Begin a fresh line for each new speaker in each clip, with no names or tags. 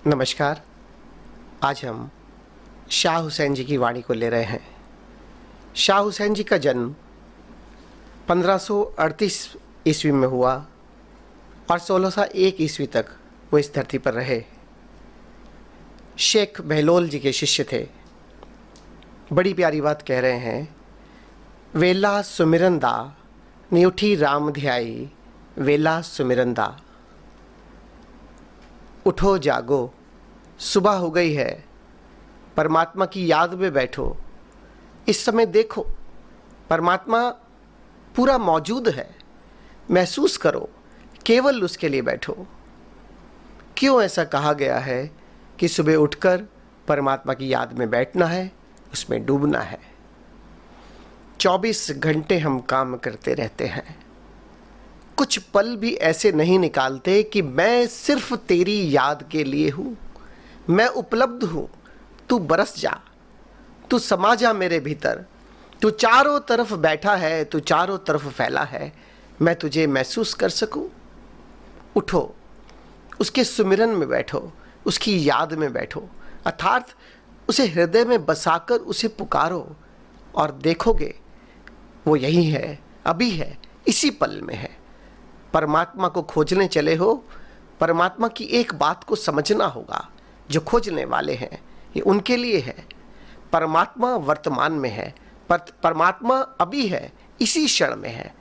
नमस्कार। आज हम शाह हुसैन जी की वाणी को ले रहे हैं। शाह हुसैन जी का जन्म 1538 ईस्वी में हुआ और 1601 ईस्वी तक वो इस धरती पर रहे। शेख बहलोल जी के शिष्य थे। बड़ी प्यारी बात कह रहे हैं, वेला सुमिरन दा निउठी राम ध्याई, वेला सुमिरन दा। उठो जागो, सुबह हो गई है, परमात्मा की याद में बैठो। इस समय देखो, परमात्मा पूरा मौजूद है, महसूस करो, केवल उसके लिए बैठो। क्यों ऐसा कहा गया है कि सुबह उठकर परमात्मा की याद में बैठना है, उसमें डूबना है। 24 घंटे हम काम करते रहते हैं, कुछ पल भी ऐसे नहीं निकालते कि मैं सिर्फ तेरी याद के लिए हूँ, मैं उपलब्ध हूँ, तू बरस जा, तू समा जा मेरे भीतर, तू चारों तरफ बैठा है, तू चारों तरफ फैला है, मैं तुझे महसूस कर सकूँ। उठो, उसके सुमिरन में बैठो, उसकी याद में बैठो, अर्थात उसे हृदय में बसाकर उसे पुकारो और देखोगे वो यही है, अभी है, इसी पल में है। परमात्मा को खोजने चले हो, परमात्मा की एक बात को समझना होगा, जो खोजने वाले हैं ये उनके लिए है। परमात्मा वर्तमान में है, परमात्मा अभी है, इसी क्षण में है।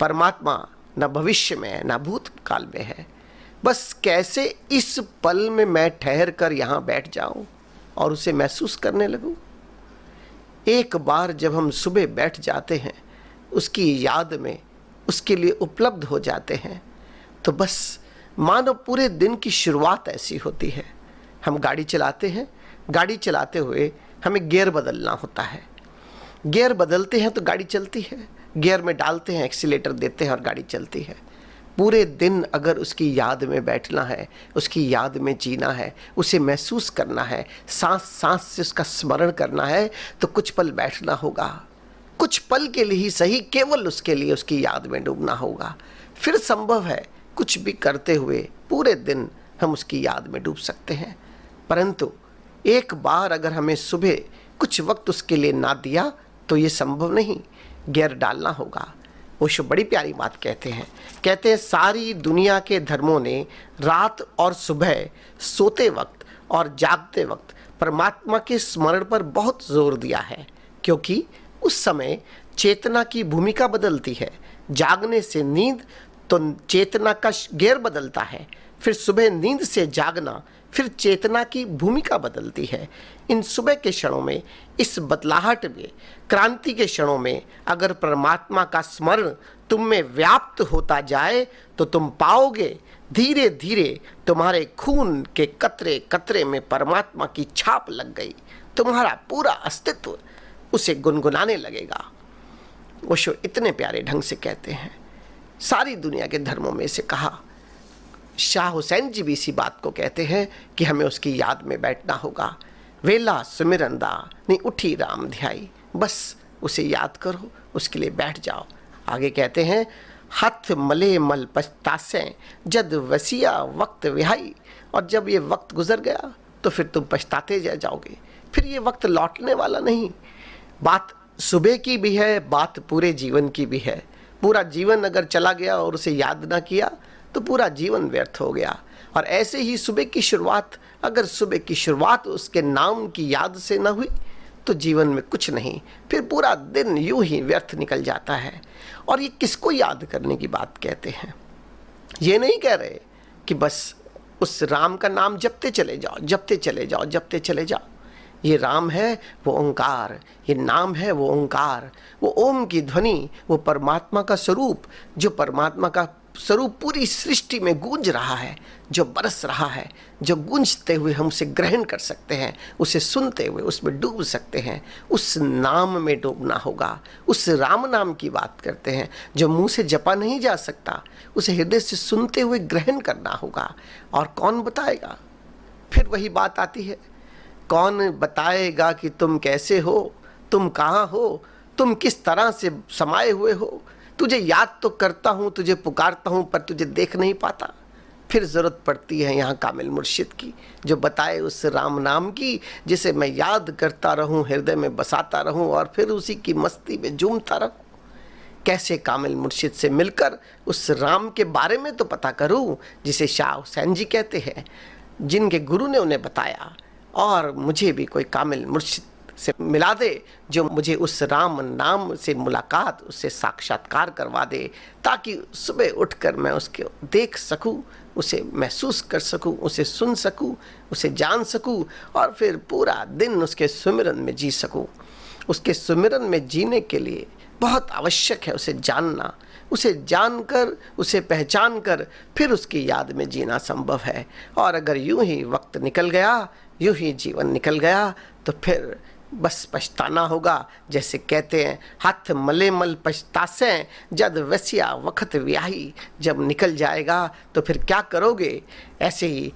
परमात्मा न भविष्य में है, न भूतकाल में है। बस कैसे इस पल में मैं ठहर कर यहाँ बैठ जाऊँ और उसे महसूस करने लगूँ। एक बार जब हम सुबह बैठ जाते हैं, उसकी याद में, उसके लिए उपलब्ध हो जाते हैं, तो बस मानो पूरे दिन की शुरुआत ऐसी होती है। हम गाड़ी चलाते हैं, गाड़ी चलाते हुए हमें गियर बदलना होता है। गियर बदलते हैं तो गाड़ी चलती है, गियर में डालते हैं, एक्सीलेटर देते हैं और गाड़ी चलती है। पूरे दिन अगर उसकी याद में बैठना है, उसकी याद में जीना है, उसे महसूस करना है, सांस सांस से उसका स्मरण करना है, तो कुछ पल बैठना होगा, कुछ पल के लिए ही सही, केवल उसके लिए उसकी याद में डूबना होगा। फिर संभव है कुछ भी करते हुए पूरे दिन हम उसकी याद में डूब सकते हैं। परंतु एक बार अगर हमें सुबह कुछ वक्त उसके लिए ना दिया तो ये संभव नहीं, गियर डालना होगा। ओशो बड़ी प्यारी बात कहते हैं, सारी दुनिया के धर्मों ने रात और सुबह, सोते वक्त और जागते वक्त परमात्मा के स्मरण पर बहुत जोर दिया है, क्योंकि उस समय चेतना की भूमिका बदलती है। जागने से नींद, तो चेतना का गियर बदलता है, फिर सुबह नींद से जागना, फिर चेतना की भूमिका बदलती है। इन सुबह के क्षणों में, इस बदलाहट में, क्रांति के क्षणों में अगर परमात्मा का स्मरण तुम में व्याप्त होता जाए तो तुम पाओगे धीरे धीरे तुम्हारे खून के कतरे कतरे में परमात्मा की छाप लग गई। तुम्हारा पूरा अस्तित्व उसे गुनगुनाने लगेगा। ओशो इतने प्यारे ढंग से कहते हैं, सारी दुनिया के धर्मों में से कहा। शाह हुसैन जी भी इसी बात को कहते हैं कि हमें उसकी याद में बैठना होगा। वेला सुमिरन दा नी उठी राम ध्याई, बस उसे याद करो, उसके लिए बैठ जाओ। आगे कहते हैं, हथ मले मल पछतासे जद वसिया वक्त विहाई, और जब ये वक्त गुजर गया तो फिर तुम पछताते जाओगे, फिर ये वक्त लौटने वाला नहीं। बात सुबह की भी है, बात पूरे जीवन की भी है। पूरा जीवन अगर चला गया और उसे याद ना किया तो पूरा जीवन व्यर्थ हो गया। और ऐसे ही सुबह की शुरुआत, अगर सुबह की शुरुआत उसके नाम की याद से ना हुई तो जीवन में कुछ नहीं, फिर पूरा दिन यूं ही व्यर्थ निकल जाता है। और ये किसको याद करने की बात कहते हैं? ये नहीं कह रहे कि बस उस राम का नाम जपते चले जाओ, जपते चले जाओ, जपते चले जाओ। ये राम है वो ओंकार, ये नाम है वो ओंकार, वो ओम की ध्वनि, वो परमात्मा का स्वरूप, जो परमात्मा का स्वरूप पूरी सृष्टि में गूंज रहा है, जो बरस रहा है, जो गूंजते हुए हम उसे ग्रहण कर सकते हैं, उसे सुनते हुए उसमें डूब सकते हैं। उस नाम में डूबना होगा। उस राम नाम की बात करते हैं जो मुंह से जपा नहीं जा सकता, उसे हृदय से सुनते हुए ग्रहण करना होगा। और कौन बताएगा? फिर वही बात आती है, कौन बताएगा कि तुम कैसे हो, तुम कहाँ हो, तुम किस तरह से समाये हुए हो। तुझे याद तो करता हूँ, तुझे पुकारता हूँ, पर तुझे देख नहीं पाता। फिर ज़रूरत पड़ती है यहाँ कामिल मुर्शिद की, जो बताए उस राम नाम की, जिसे मैं याद करता रहूं, हृदय में बसाता रहूं और फिर उसी की मस्ती में झूमता रहूं। कैसे कामिल मुर्शिद से मिलकर उस राम के बारे में तो पता करूं जिसे शाह हुसैन जी कहते हैं, जिनके गुरु ने उन्हें बताया, और मुझे भी कोई कामिल मुर्शिद से मिला दे जो मुझे उस राम नाम से मुलाकात, उससे साक्षात्कार करवा दे, ताकि सुबह उठकर मैं उसके देख सकूं, उसे महसूस कर सकूं, उसे सुन सकूं, उसे जान सकूं और फिर पूरा दिन उसके सुमिरन में जी सकूं। उसके सुमिरन में जीने के लिए बहुत आवश्यक है उसे जानना, उसे जानकर, उसे पहचान कर फिर उसकी याद में जीना संभव है। और अगर यूं ही वक्त निकल गया, यूं ही जीवन निकल गया, तो फिर बस पछताना होगा। जैसे कहते हैं, हाथ मले मल पछतासे जद वसिया वक्त व्याही, जब निकल जाएगा तो फिर क्या करोगे। ऐसे ही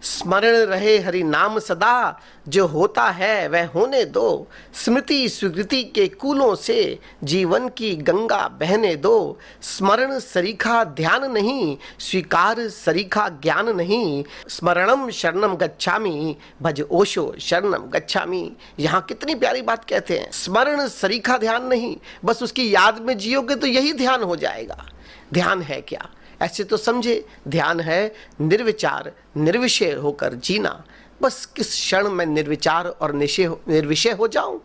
स्मरण रहे हरि नाम सदा, जो होता है वह होने दो, स्मृति स्वीकृति के कूलों से जीवन की गंगा बहने दो। स्मरण सरीखा ध्यान नहीं, स्वीकार सरीखा ज्ञान नहीं, स्मरणम शरणम गच्छामि, भज ओशो शरणम गच्छामि। यहाँ कितनी प्यारी बात कहते हैं, स्मरण सरीखा ध्यान नहीं, बस उसकी याद में जियोगे तो यही ध्यान हो जाएगा। ध्यान है क्या? ऐसे तो समझे, ध्यान है निर्विचार निर्विषय होकर जीना। बस किस क्षण में निर्विचार और निर्विषय हो जाऊं,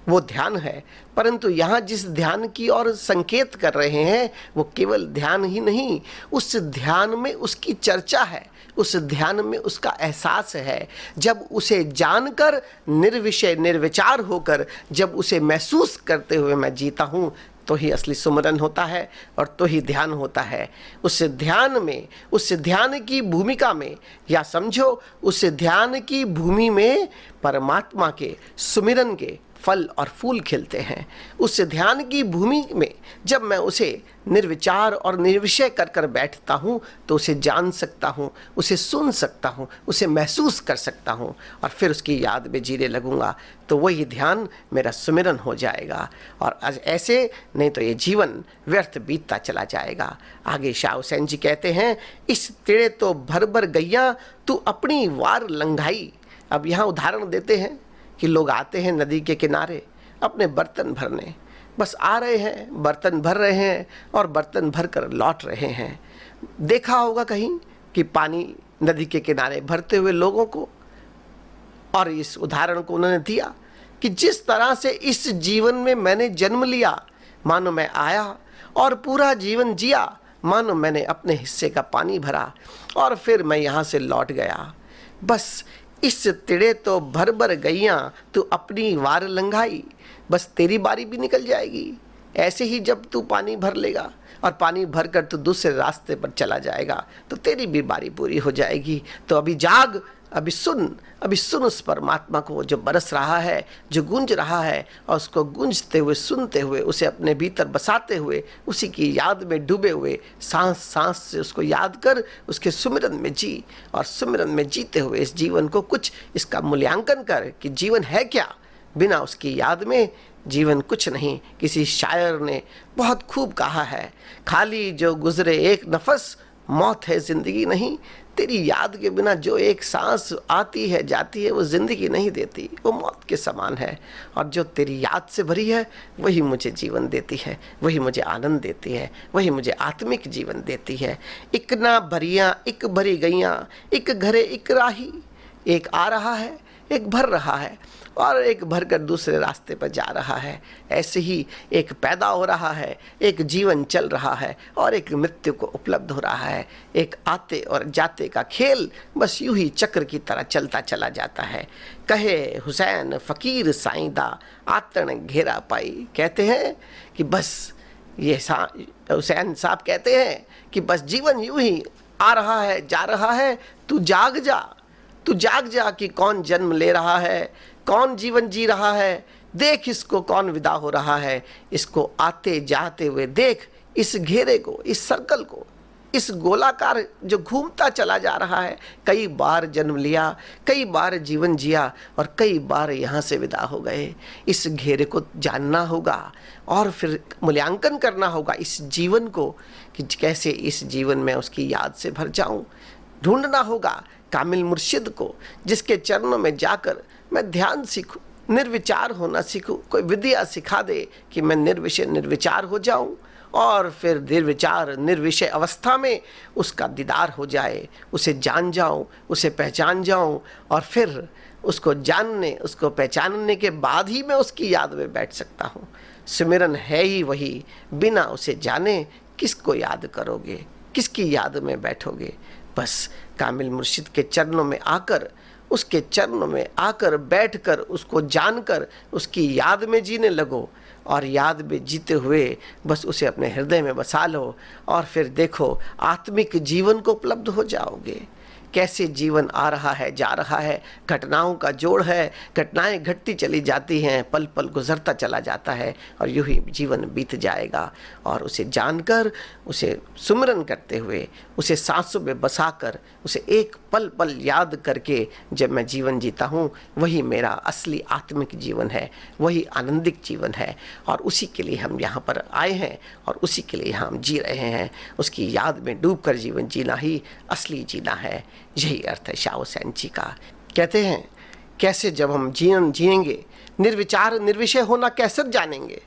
वो ध्यान है। परंतु यहाँ जिस ध्यान की ओर संकेत कर रहे हैं, वो केवल ध्यान ही नहीं, उस ध्यान में उसकी चर्चा है, उस ध्यान में उसका एहसास है। जब उसे जानकर निर्विषय निर्विचार होकर जब उसे महसूस करते हुए मैं जीता हूँ, तो ही असली सुमरन होता है और तो ही ध्यान होता है। उस ध्यान में, उस ध्यान की भूमिका में, या समझो उस ध्यान की भूमि में परमात्मा के सुमिरन के फल और फूल खिलते हैं। उस ध्यान की भूमि में जब मैं उसे निर्विचार और निर्विषय कर कर बैठता हूँ, तो उसे जान सकता हूँ, उसे सुन सकता हूँ, उसे महसूस कर सकता हूँ और फिर उसकी याद में जीने लगूंगा। तो वही ध्यान मेरा सुमिरन हो जाएगा। और ऐसे नहीं तो ये जीवन व्यर्थ बीतता चला जाएगा। आगे शाह हुसैन जी कहते हैं, इस तिड़े तो भर भर गैया, तू अपनी वार लंघाई। अब यहाँ उदाहरण देते हैं कि लोग आते हैं नदी के किनारे अपने बर्तन भरने, बस आ रहे हैं, बर्तन भर रहे हैं और बर्तन भर कर लौट रहे हैं। देखा होगा कहीं कि पानी नदी के किनारे भरते हुए लोगों को, और इस उदाहरण को उन्होंने दिया कि जिस तरह से इस जीवन में मैंने जन्म लिया, मानो मैं आया और पूरा जीवन जिया, मानो मैंने अपने हिस्से का पानी भरा और फिर मैं यहाँ से लौट गया। बस इस तिड़े तो भर भर गैया, तू अपनी वार लंघाई। बस तेरी बारी भी निकल जाएगी। ऐसे ही जब तू पानी भर लेगा और पानी भर कर तू दूसरे रास्ते पर चला जाएगा, तो तेरी भी बारी पूरी हो जाएगी। तो अभी जाग, अभी सुन उस परमात्मा को जो बरस रहा है, जो गूंज रहा है, और उसको गूंजते हुए, सुनते हुए, उसे अपने भीतर बसाते हुए, उसी की याद में डूबे हुए, सांस सांस से उसको याद कर उसके सुमिरन में जी, और सुमिरन में जीते हुए इस जीवन को कुछ इसका मूल्यांकन कर कि जीवन है क्या। बिना उसकी याद में जीवन कुछ नहीं। किसी शायर ने बहुत खूब कहा है, खाली जो गुजरे एक नफस, मौत है जिंदगी नहीं। तेरी याद के बिना जो एक सांस आती है जाती है, वो जिंदगी नहीं देती, वो मौत के समान है। और जो तेरी याद से भरी है, वही मुझे जीवन देती है, वही मुझे आनंद देती है, वही मुझे आत्मिक जीवन देती है। इक ना भरियाँ इक भरी गैया, इक घरे इक राही। एक आ रहा है, एक भर रहा है, और एक भरकर दूसरे रास्ते पर जा रहा है। ऐसे ही एक पैदा हो रहा है, एक जीवन चल रहा है, और एक मृत्यु को उपलब्ध हो रहा है। एक आते और जाते का खेल बस यूं ही चक्र की तरह चलता चला जाता है। कहे हुसैन फ़कीर साईंदा, आतन घेरा पाई। कहते हैं कि बस ये हुसैन साहब कहते हैं कि बस जीवन यूं ही आ रहा है, जा रहा है। तू जाग जा, तू जाग जा कि कौन जन्म ले रहा है, कौन जीवन जी रहा है। देख इसको कौन विदा हो रहा है, इसको आते जाते हुए देख, इस घेरे को, इस सर्कल को। इस गोलाकार जो घूमता चला जा रहा है, कई बार जन्म लिया, कई बार जीवन जिया और कई बार यहाँ से विदा हो गए। इस घेरे को जानना होगा और फिर मूल्यांकन करना होगा इस जीवन को कि कैसे इस जीवन में उसकी याद से भर जाऊं। ढूंढना होगा कामिल मुर्शिद को, जिसके चरणों में जाकर मैं ध्यान सीखूं, निर्विचार होना सीखूं। कोई विद्या सिखा दे कि मैं निर्विषय निर्विचार हो जाऊं और फिर निर्विचार निर्विषय अवस्था में उसका दीदार हो जाए, उसे जान जाऊं, उसे पहचान जाऊं और फिर उसको जानने, उसको पहचानने के बाद ही मैं उसकी याद में बैठ सकता हूं। सिमरन है ही वही, बिना उसे जाने किसको याद करोगे, किसकी याद में बैठोगे। बस कामिल मुर्शिद के चरणों में आकर, उसके चरणों में आकर बैठकर, उसको जानकर उसकी याद में जीने लगो और याद में जीते हुए बस उसे अपने हृदय में बसा लो और फिर देखो आत्मिक जीवन को उपलब्ध हो जाओगे। कैसे जीवन आ रहा है, जा रहा है, घटनाओं का जोड़ है, घटनाएं घटती चली जाती हैं, पल पल गुजरता चला जाता है और यूं ही जीवन बीत जाएगा। और उसे जानकर, उसे सुमिरन करते हुए, उसे सांसों में बसाकर, उसे एक पल पल याद करके जब मैं जीवन जीता हूँ, वही मेरा असली आत्मिक जीवन है, वही आनंदिक जीवन है और उसी के लिए हम यहाँ पर आए हैं और उसी के लिए हम जी रहे हैं। उसकी याद में डूबकर जीवन जीना ही असली जीना है। यही अर्थ है शाह हुसैन जी का। कहते हैं कैसे जब हम जीवन जिएंगे, निर्विचार निर्विषय होना कैसे जानेंगे।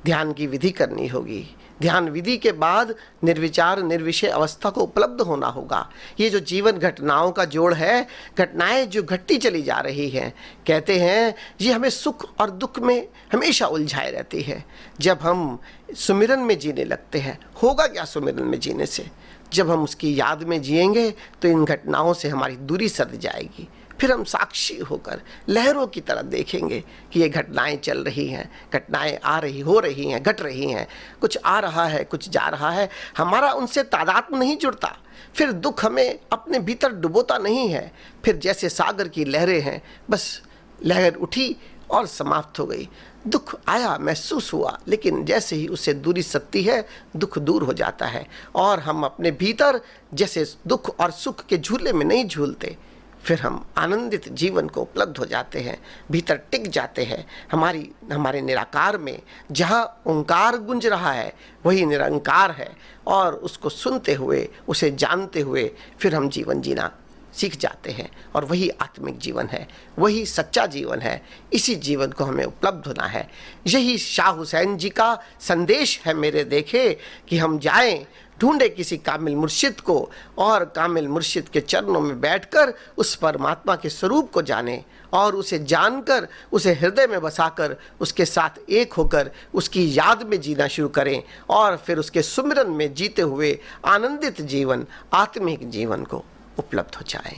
ध्यान की विधि करनी होगी, ध्यान विधि के बाद निर्विचार निर्विषय अवस्था को उपलब्ध होना होगा। ये जो जीवन घटनाओं का जोड़ है, घटनाएं जो घटती चली जा रही हैं, कहते हैं ये हमें सुख और दुख में हमेशा उलझाए रहती है। जब हम सुमिरन में जीने लगते हैं, होगा क्या सुमिरन में जीने से? जब हम उसकी याद में जिएंगे तो इन घटनाओं से हमारी दूरी सर जाएगी। फिर हम साक्षी होकर लहरों की तरह देखेंगे कि ये घटनाएं चल रही हैं, घटनाएं आ रही, हो रही हैं, घट रही हैं, कुछ आ रहा है, कुछ जा रहा है। हमारा उनसे तादात्म्य नहीं जुड़ता, फिर दुख हमें अपने भीतर डुबोता नहीं है। फिर जैसे सागर की लहरें हैं, बस लहर उठी और समाप्त हो गई। दुख आया, महसूस हुआ, लेकिन जैसे ही उससे दूरी सत्ती है, दुख दूर हो जाता है और हम अपने भीतर जैसे दुख और सुख के झूले में नहीं झूलते, फिर हम आनंदित जीवन को उपलब्ध हो जाते हैं, भीतर टिक जाते हैं। हमारे निराकार में जहाँ ओंकार गुंज रहा है, वही निरंकार है और उसको सुनते हुए, उसे जानते हुए फिर हम जीवन जीना सीख जाते हैं और वही आत्मिक जीवन है, वही सच्चा जीवन है। इसी जीवन को हमें उपलब्ध होना है। यही शाह हुसैन जी का संदेश है मेरे देखे कि हम जाएं, ढूंढे किसी कामिल मुर्शिद को और कामिल मुर्शिद के चरणों में बैठकर उस परमात्मा के स्वरूप को जानें और उसे जानकर, उसे हृदय में बसाकर, उसके साथ एक होकर उसकी याद में जीना शुरू करें और फिर उसके सुमिरन में जीते हुए आनंदित जीवन, आत्मिक जीवन को उपलब्ध हो जाए।